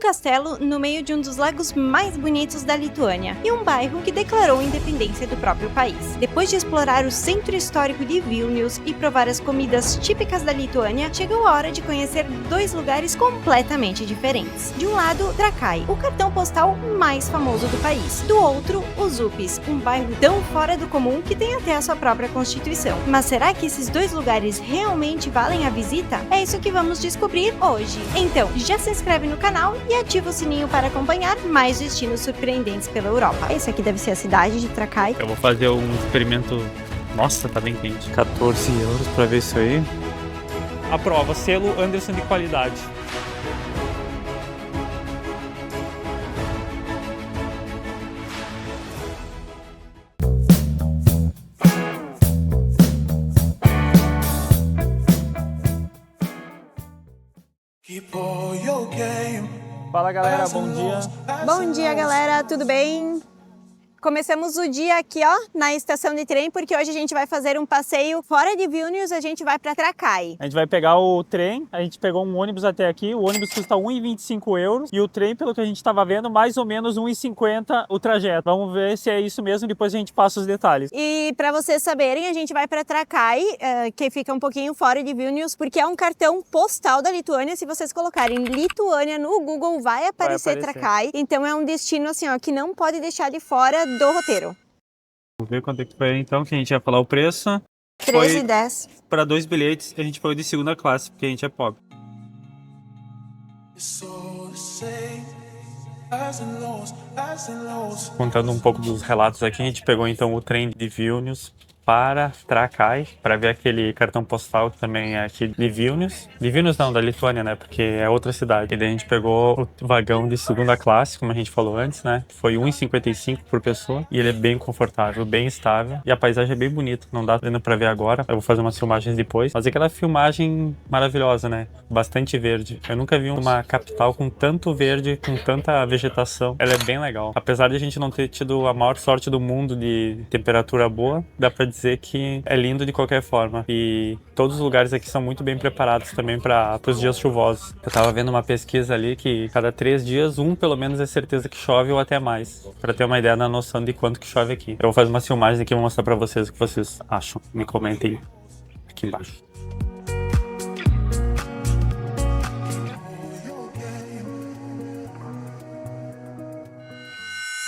castelo no meio de um dos lagos mais bonitos da Lituânia e um bairro que declarou independência do próprio país. Depois de explorar o centro histórico de Vilnius e provar as comidas típicas da Lituânia, chegou a hora de conhecer dois lugares completamente diferentes. De um lado, Trakai, o cartão postal mais famoso do país. Do outro, os Upis, um bairro tão fora do comum que tem até a sua própria constituição. Mas será que esses dois lugares realmente valem a visita? É isso que vamos descobrir hoje. Então, já se inscreve no canal e ativa o sininho para acompanhar mais destinos surpreendentes pela Europa. Esse aqui deve ser a cidade de Trakai. Eu vou fazer um experimento. Nossa, tá bem quente. 14 euros pra ver isso aí. Aprova, selo Anderson de qualidade. Fala galera, bom dia. Bom dia, galera, tudo bem? Começamos o dia aqui, ó, na estação de trem, porque hoje a gente vai fazer um passeio fora de Vilnius, a gente vai para Trakai. A gente vai pegar o trem, a gente pegou um ônibus até aqui, o ônibus custa 1,25 euros e o trem, pelo que a gente estava vendo, mais ou menos 1,50 o trajeto. Vamos ver se é isso mesmo, depois a gente passa os detalhes. E para vocês saberem, a gente vai para Trakai, que fica um pouquinho fora de Vilnius, porque é um cartão postal da Lituânia. Se vocês colocarem Lituânia no Google, vai aparecer Trakai. Então é um destino assim, ó, que não pode deixar de fora do roteiro. Vamos ver quanto é que foi então, que a gente ia falar o preço. 13,10. Para 2 bilhetes, a gente foi de segunda classe, porque a gente é pobre. Contando um pouco dos relatos aqui, a gente pegou então o trem de Vilnius para Trakai, para ver aquele cartão postal que também é aqui de Vilnius. De Vilnius não, da Lituânia, né? Porque é outra cidade. E daí a gente pegou o vagão de segunda classe, como a gente falou antes, né? Foi 1,55 por pessoa. E ele é bem confortável, bem estável. E a paisagem é bem bonita. Não dá ainda para ver agora. Eu vou fazer umas filmagens depois. Mas aquela filmagem maravilhosa, né? Bastante verde. Eu nunca vi uma capital com tanto verde, com tanta vegetação. Ela é bem legal. Apesar de a gente não ter tido a maior sorte do mundo de temperatura boa, dá pra dizer que é lindo de qualquer forma. E todos os lugares aqui são muito bem preparados também para os dias chuvosos. Eu tava vendo uma pesquisa ali que cada 3 dias, pelo menos é certeza que chove ou até mais. Para ter uma ideia da noção de quanto que chove aqui. Eu vou fazer umas filmagens aqui e vou mostrar para vocês o que vocês acham. Me comentem aqui embaixo.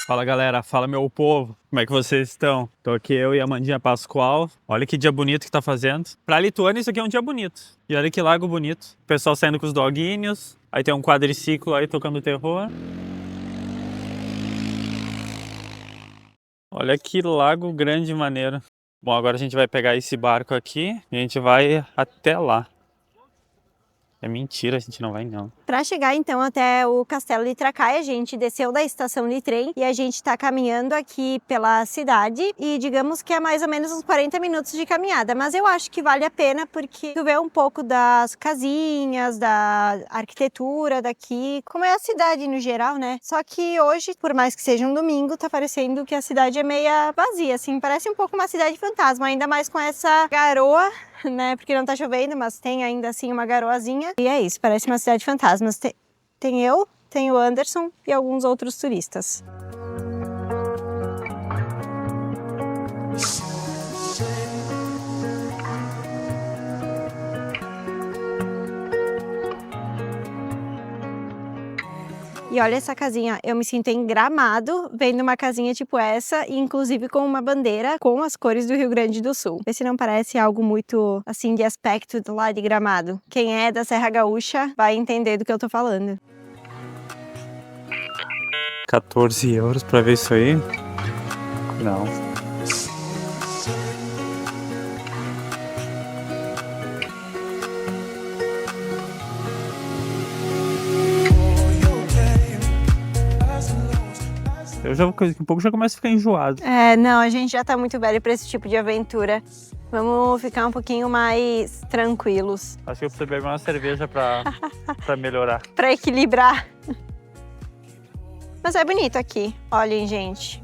Fala galera, fala meu povo, como é que vocês estão? Tô aqui eu e a Amandinha Pascoal. Olha que dia bonito que tá fazendo. Pra Lituânia isso aqui é um dia bonito. E olha que lago bonito. O pessoal saindo com os doguinhos. Aí tem um quadriciclo aí tocando terror. Olha que lago grande e maneiro. Bom, agora a gente vai pegar esse barco aqui e a gente vai até lá. É mentira, a gente não vai não. Para chegar então até o castelo de Trakai, a gente desceu da estação de trem e a gente está caminhando aqui pela cidade e digamos que é mais ou menos uns 40 minutos de caminhada, mas eu acho que vale a pena porque tu vê um pouco das casinhas, da arquitetura daqui, como é a cidade no geral, né? Só que hoje, por mais que seja um domingo, tá parecendo que a cidade é meia vazia, assim, parece um pouco uma cidade fantasma, ainda mais com essa garoa, né? Porque não tá chovendo, mas tem ainda assim uma garoazinha. E é isso, parece uma cidade fantasma. Tem eu, tem o Anderson e alguns outros turistas. E olha essa casinha, eu me sinto em Gramado vendo uma casinha tipo essa, e inclusive com uma bandeira com as cores do Rio Grande do Sul. Vê se não parece algo muito assim de aspecto do lado de Gramado. Quem é da Serra Gaúcha vai entender do que eu tô falando. 14 euros pra ver isso aí? Não. Eu já, daqui a pouco já começo a ficar enjoado. Não, a gente já tá muito velho pra esse tipo de aventura. Vamos ficar um pouquinho mais tranquilos. Acho que eu preciso beber uma cerveja pra melhorar. Pra equilibrar. Mas é bonito aqui. Olhem, gente.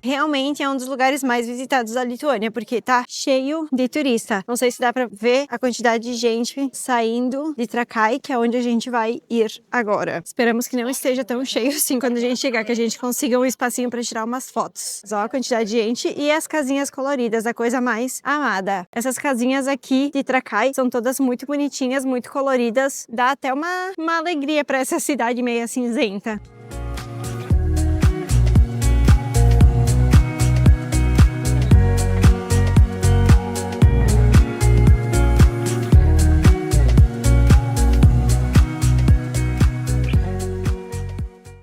Realmente é um dos lugares mais visitados da Lituânia, porque tá cheio de turista. Não sei se dá pra ver a quantidade de gente saindo de Trakai, que é onde a gente vai ir agora. Esperamos que não esteja tão cheio assim quando a gente chegar, que a gente consiga um espacinho pra tirar umas fotos. Só a quantidade de gente e as casinhas coloridas, a coisa mais amada. Essas casinhas aqui de Trakai são todas muito bonitinhas, muito coloridas. Dá até uma alegria pra essa cidade meio cinzenta.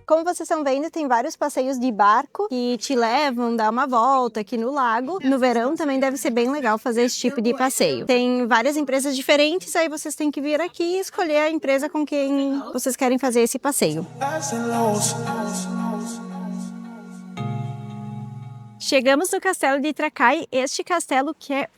Como vocês estão vendo, tem vários passeios de barco que te levam, dá uma volta aqui no lago. No verão também deve ser bem legal fazer esse tipo de passeio. Tem várias empresas diferentes, aí vocês têm que vir aqui e escolher a empresa com quem vocês querem fazer esse passeio. Chegamos no castelo de Trakai, este castelo que é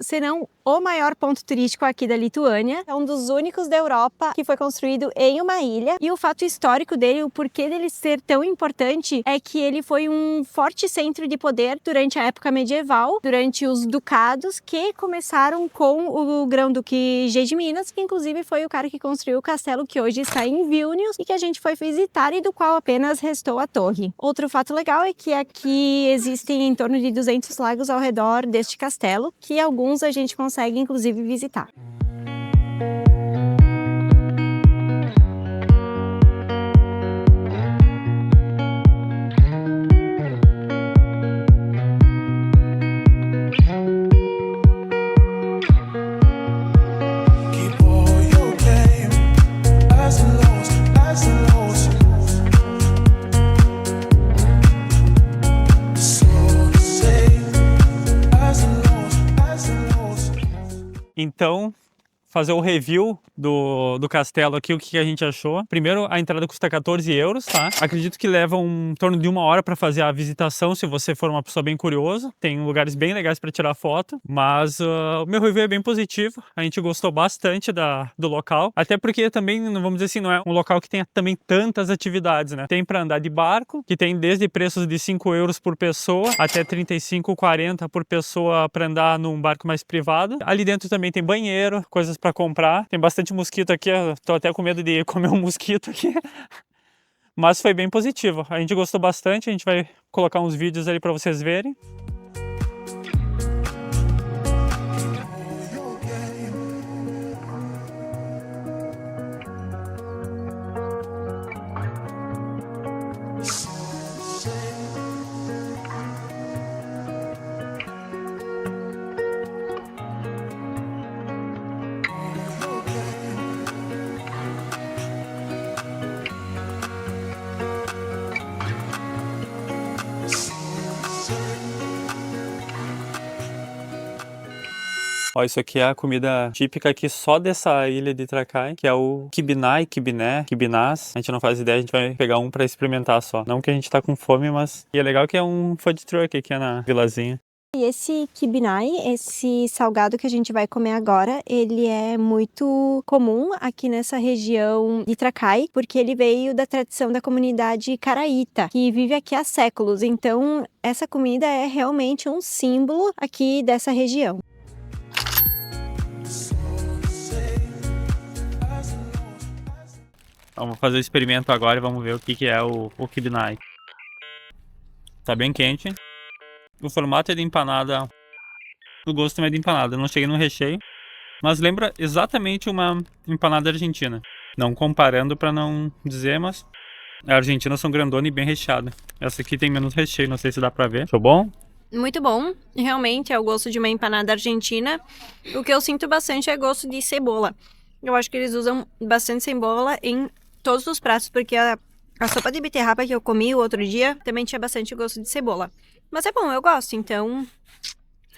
se não o maior ponto turístico aqui da Lituânia. É um dos únicos da Europa que foi construído em uma ilha. E o fato histórico dele, o porquê dele ser tão importante, é que ele foi um forte centro de poder durante a época medieval, durante os ducados, que começaram com o grão-duque Gediminas, que inclusive foi o cara que construiu o castelo que hoje está em Vilnius e que a gente foi visitar e do qual apenas restou a torre. Outro fato legal é que aqui existem em torno de 200 lagos ao redor deste castelo, que alguns a gente consegue inclusive visitar. Então, fazer o review do castelo aqui, o que a gente achou. Primeiro, a entrada custa 14 euros, tá? Acredito que leva em torno de 1 hora para fazer a visitação, se você for uma pessoa bem curiosa. Tem lugares bem legais para tirar foto, mas o meu review é bem positivo. A gente gostou bastante do local, até porque também, vamos dizer assim, não é um local que tenha também tantas atividades, né? Tem para andar de barco, que tem desde preços de 5 euros por pessoa até 35, 40 por pessoa para andar num barco mais privado. Ali dentro também tem banheiro, coisas para comprar. Tem bastante mosquito aqui, eu tô até com medo de comer um mosquito aqui. Mas foi bem positivo. A gente gostou bastante, a gente vai colocar uns vídeos ali para vocês verem. Ó, isso aqui é a comida típica aqui só dessa ilha de Trakai, que é o kibinai, kibiné, kibinás. A gente não faz ideia, a gente vai pegar um pra experimentar só. Não que a gente tá com fome, mas... E é legal que é um food truck aqui na vilazinha. E esse kibinai, esse salgado que a gente vai comer agora, ele é muito comum aqui nessa região de Trakai, porque ele veio da tradição da comunidade caraíta, que vive aqui há séculos. Então, essa comida é realmente um símbolo aqui dessa região. Vamos fazer o experimento agora e vamos ver o que é o kibinai. Tá bem quente. O formato é de empanada. O gosto também é de empanada. Não cheguei no recheio. Mas lembra exatamente uma empanada argentina. Não comparando para não dizer, mas... A argentina são grandona e bem recheada. Essa aqui tem menos recheio, não sei se dá pra ver. Ficou bom? Muito bom. Realmente é o gosto de uma empanada argentina. O que eu sinto bastante é gosto de cebola. Eu acho que eles usam bastante cebola em todos os pratos, porque a sopa de beterraba que eu comi o outro dia também tinha bastante gosto de cebola. Mas é bom, eu gosto, então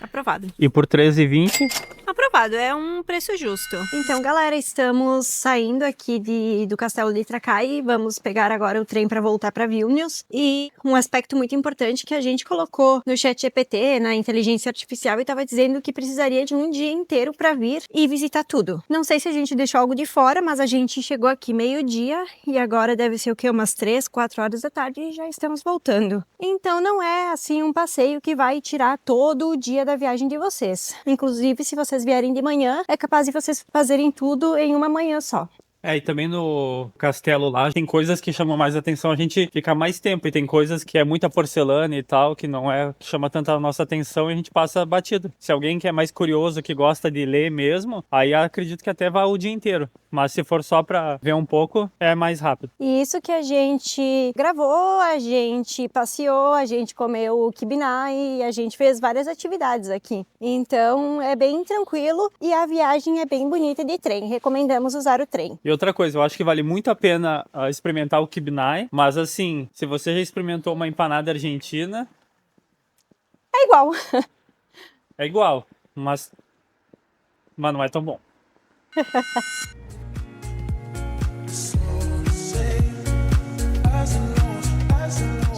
aprovado. E por R$13,20 Aprovado, é um preço justo. Então, galera, estamos saindo aqui do Castelo de Trakai. Vamos pegar agora o trem para voltar para Vilnius. E um aspecto muito importante que a gente colocou no ChatGPT, na inteligência artificial, e estava dizendo que precisaria de um dia inteiro para vir e visitar tudo. Não sei se a gente deixou algo de fora, mas a gente chegou aqui meio-dia e agora deve ser o quê? Umas 3, 4 horas da tarde e já estamos voltando. Então, não é assim um passeio que vai tirar todo o dia da viagem de vocês. Inclusive, se vocês vierem de manhã, é capaz de vocês fazerem tudo em uma manhã só. E também no castelo lá, tem coisas que chamam mais atenção, a gente fica mais tempo, e tem coisas que é muita porcelana e tal, que não é, que chama tanta a nossa atenção e a gente passa batido. Se alguém que é mais curioso, que gosta de ler mesmo, aí eu acredito que até vá o dia inteiro. Mas se for só pra ver um pouco, é mais rápido. E isso que a gente gravou, a gente passeou, a gente comeu kibinai, a gente fez várias atividades aqui. Então é bem tranquilo e a viagem é bem bonita de trem. Recomendamos usar o trem. E outra coisa, eu acho que vale muito a pena experimentar o kibinai, mas assim, se você já experimentou uma empanada argentina... É igual. É igual, mas não é tão bom.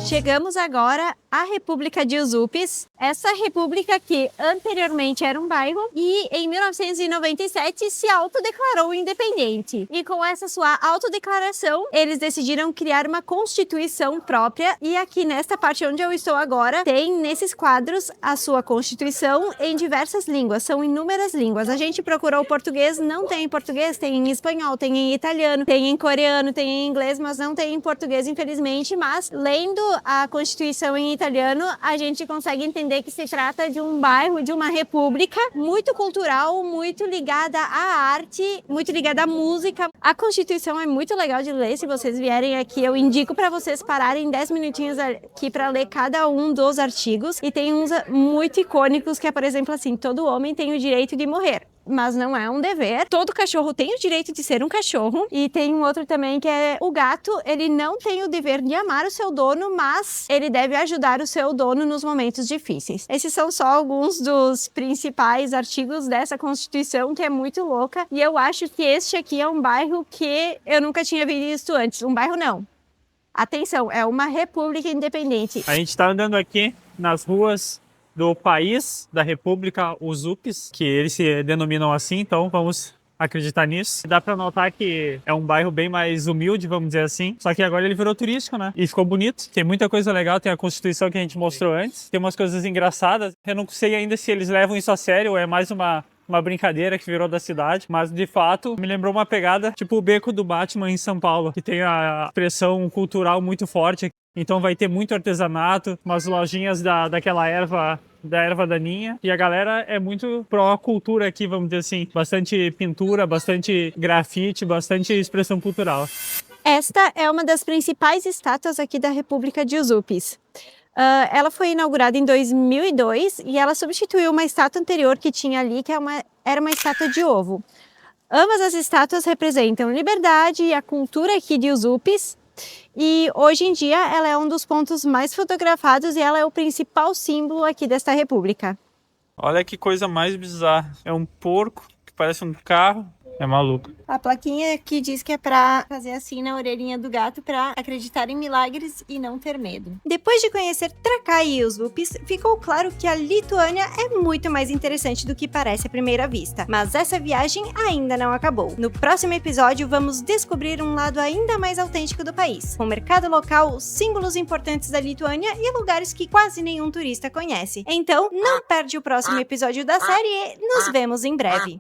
Chegamos agora à República de Usupis, essa república que anteriormente era um bairro e em 1997 se autodeclarou independente. E com essa sua autodeclaração, eles decidiram criar uma constituição própria e aqui nesta parte onde eu estou agora, tem nesses quadros a sua constituição em diversas línguas, são inúmeras línguas. A gente procurou português, não tem em português, tem em espanhol, tem em italiano, tem em coreano, tem em inglês, mas não tem em português, infelizmente, mas lendo a Constituição em italiano, a gente consegue entender que se trata de um bairro, de uma república muito cultural, muito ligada à arte, muito ligada à música. A Constituição é muito legal de ler, se vocês vierem aqui, eu indico para vocês pararem 10 minutinhos aqui para ler cada um dos artigos. E tem uns muito icônicos que é, por exemplo, assim, todo homem tem o direito de morrer. Mas não é um dever. Todo cachorro tem o direito de ser um cachorro. E tem um outro também que é o gato, ele não tem o dever de amar o seu dono, mas ele deve ajudar o seu dono nos momentos difíceis. Esses são só alguns dos principais artigos dessa Constituição, que é muito louca. E eu acho que este aqui é um bairro que eu nunca tinha visto antes. Um bairro não. Atenção, é uma república independente. A gente tá andando aqui nas ruas do país da República Usupis, que eles se denominam assim, então vamos acreditar nisso. Dá pra notar que é um bairro bem mais humilde, vamos dizer assim, só que agora ele virou turístico, né? E ficou bonito, tem muita coisa legal, tem a Constituição que a gente mostrou antes, tem umas coisas engraçadas. Eu não sei ainda se eles levam isso a sério ou é mais uma brincadeira que virou da cidade, mas de fato me lembrou uma pegada tipo o Beco do Batman em São Paulo, que tem a expressão cultural muito forte, então vai ter muito artesanato, umas lojinhas daquela erva daninha, e a galera é muito pró-cultura aqui, vamos dizer assim, bastante pintura, bastante grafite, bastante expressão cultural. Esta é uma das principais estátuas aqui da República de Usupis. Ela foi inaugurada em 2002 e ela substituiu uma estátua anterior que tinha ali, que era uma estátua de ovo. Ambas as estátuas representam liberdade e a cultura aqui de Usupis. E hoje em dia ela é um dos pontos mais fotografados e ela é o principal símbolo aqui desta república. Olha que coisa mais bizarra. É um porco que parece um carro. É maluco. A plaquinha que diz que é pra fazer assim na orelhinha do gato pra acreditar em milagres e não ter medo. Depois de conhecer Trakai e Usupis, ficou claro que a Lituânia é muito mais interessante do que parece à primeira vista. Mas essa viagem ainda não acabou. No próximo episódio, vamos descobrir um lado ainda mais autêntico do país, com o mercado local, símbolos importantes da Lituânia e lugares que quase nenhum turista conhece. Então, não perde o próximo episódio da série e nos vemos em breve.